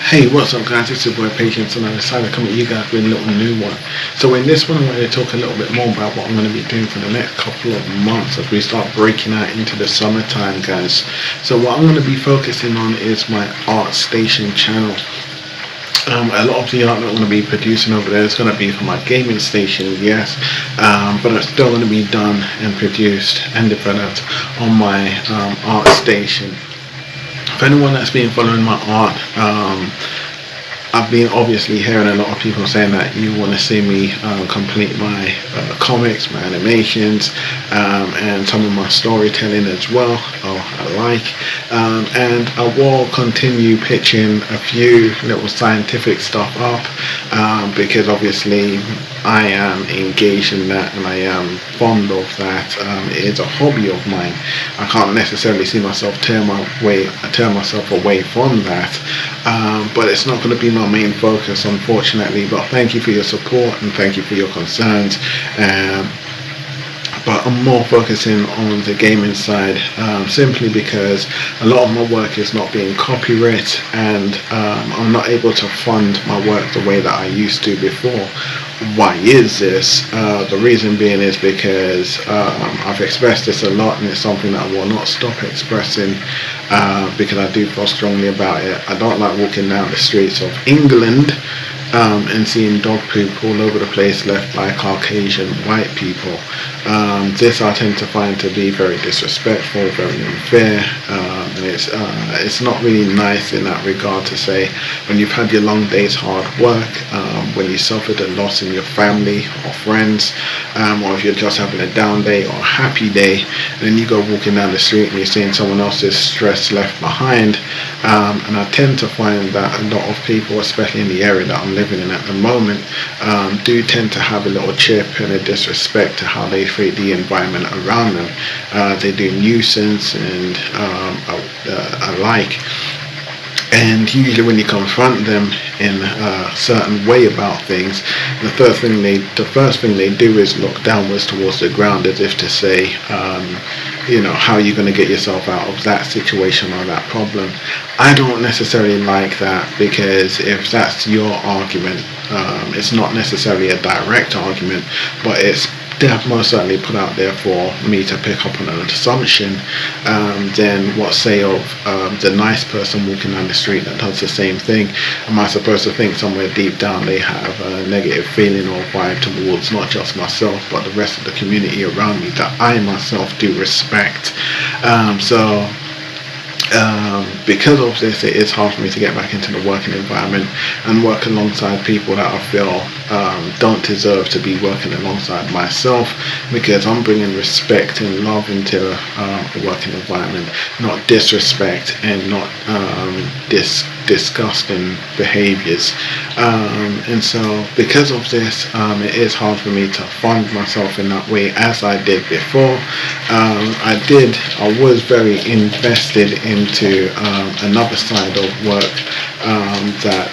Hey, what's up guys, it's your boy Patience and I decided to come at you guys with a little new one. So in this one I'm going to talk a little bit more about what I'm going to be doing for the next couple of months as we start breaking out into the summertime, guys. So what I'm going to be focusing on is my art station channel. A lot of the art that I'm going to be producing over there is going to be for my gaming station, yes, but it's still going to be done and produced and developed on my art station. For anyone that's been following my art, I've been obviously hearing a lot of people saying that you want to see me complete my comics, my animations, and some of my storytelling as well. And I will continue pitching a few little scientific stuff up because obviously I am engaged in that and I am fond of that. It is a hobby of mine. I can't necessarily see myself turn myself away from that, but it's not going to be my main focus, unfortunately. But thank you for your support and thank you for your concerns. But I'm more focusing on the gaming side, simply because a lot of my work is not being copyright, and I'm not able to fund my work the way that I used to before. Why is this? The reason being is because I've expressed this a lot, and it's something that I will not stop expressing because I do feel strongly about it. I don't like walking down the streets of England and seeing dog poop all over the place left by Caucasian white people. This I tend to find to be very disrespectful, very unfair, and it's not really nice in that regard to say when you've had your long day's hard work, when you suffered a loss in your family or friends, or if you're just having a down day or a happy day, and then you go walking down the street and you're seeing someone else's stress left behind. And I tend to find that a lot of people, especially in the area that I'm living in at the moment, do tend to have a little chip and a disrespect to how they treat the environment around them. They do nuisance and alike. And usually when you confront them in a certain way about things, the first thing they do is look downwards towards the ground as if to say, how are you going to get yourself out of that situation or that problem? I don't necessarily like that, because if that's your argument, it's not necessarily a direct argument, but it's most certainly put out there for me to pick up on an assumption. Then what say of the nice person walking down the street that does the same thing? Am I supposed to think somewhere deep down they have a negative feeling or vibe towards not just myself but the rest of the community around me that I myself do respect? Because of this, it is hard for me to get back into the working environment and work alongside people that I feel don't deserve to be working alongside myself, because I'm bringing respect and love into a working environment, not disrespect and not disgusting behaviors. And so because of this, it is hard for me to fund myself in that way as I did before. I was very invested into another side of work that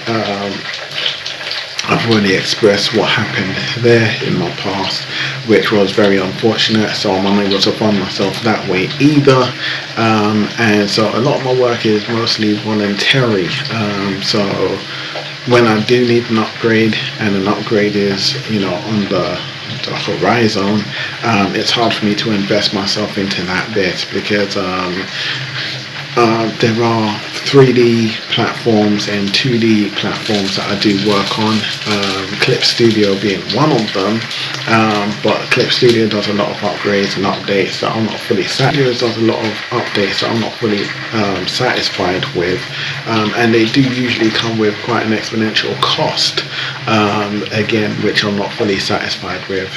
I've already expressed what happened there in my past, which was very unfortunate, so I'm unable to fund myself that way either. And so a lot of my work is mostly voluntary. So when I do need an upgrade, and an upgrade is on the horizon, it's hard for me to invest myself into that bit, because there are 3D platforms and 2D platforms that I do work on, Clip Studio being one of them, but Clip Studio does a lot of upgrades and updates that I'm not fully satisfied with, and they do usually come with quite an exponential cost, again, which I'm not fully satisfied with.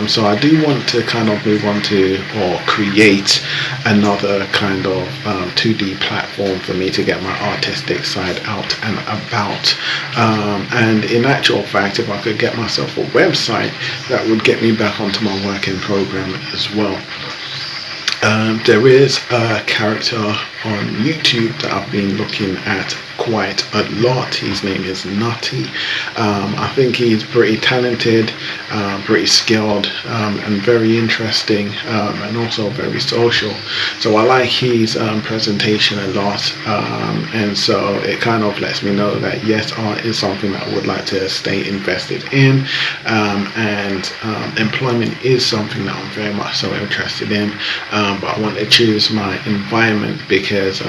So I do want to kind of move on to, or create another kind of 2D platform for me to get my artistic side out and about. And in actual fact, if I could get myself a website, that would get me back onto my working program as well. There is a character on YouTube that I've been looking at quite a lot. His name is Nutty. I think he's pretty talented, pretty skilled, and very interesting, and also very social. So I like his presentation a lot, and so it kind of lets me know that yes, art is something that I would like to stay invested in, and employment is something that I'm very much so interested in, but I want to choose my environment because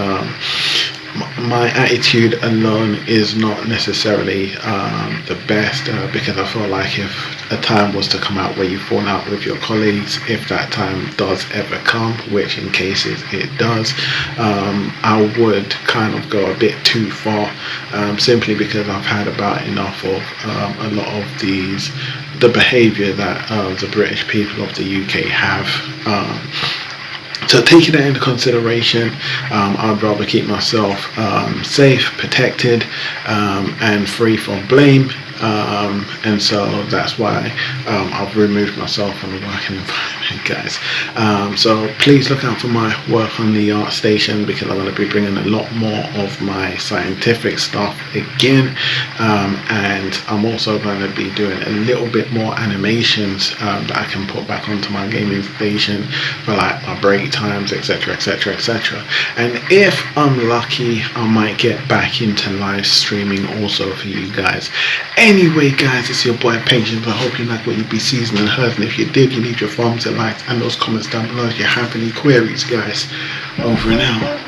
my attitude alone is not necessarily the best, because I feel like if a time was to come out where you fall out with your colleagues, if that time does ever come, which in cases it does, I would kind of go a bit too far, simply because I've had about enough of a lot of the behaviour that the British people of the UK have. So taking that into consideration, I'd rather keep myself safe, protected, and free from blame. And so that's why I've removed myself from the working environment, guys. So please look out for my work on the art station, because I'm going to be bringing a lot more of my scientific stuff again, and I'm also going to be doing a little bit more animations that I can put back onto my gaming station for like my break times, etc, etc, etc. And if I'm lucky, I might get back into live streaming also for you guys. Anyway, guys, it's your boy Patience. I hope you like what you be seeing and heard, and if you did, you leave your thumbs and likes and those comments down below if you have any queries, guys. Over and out.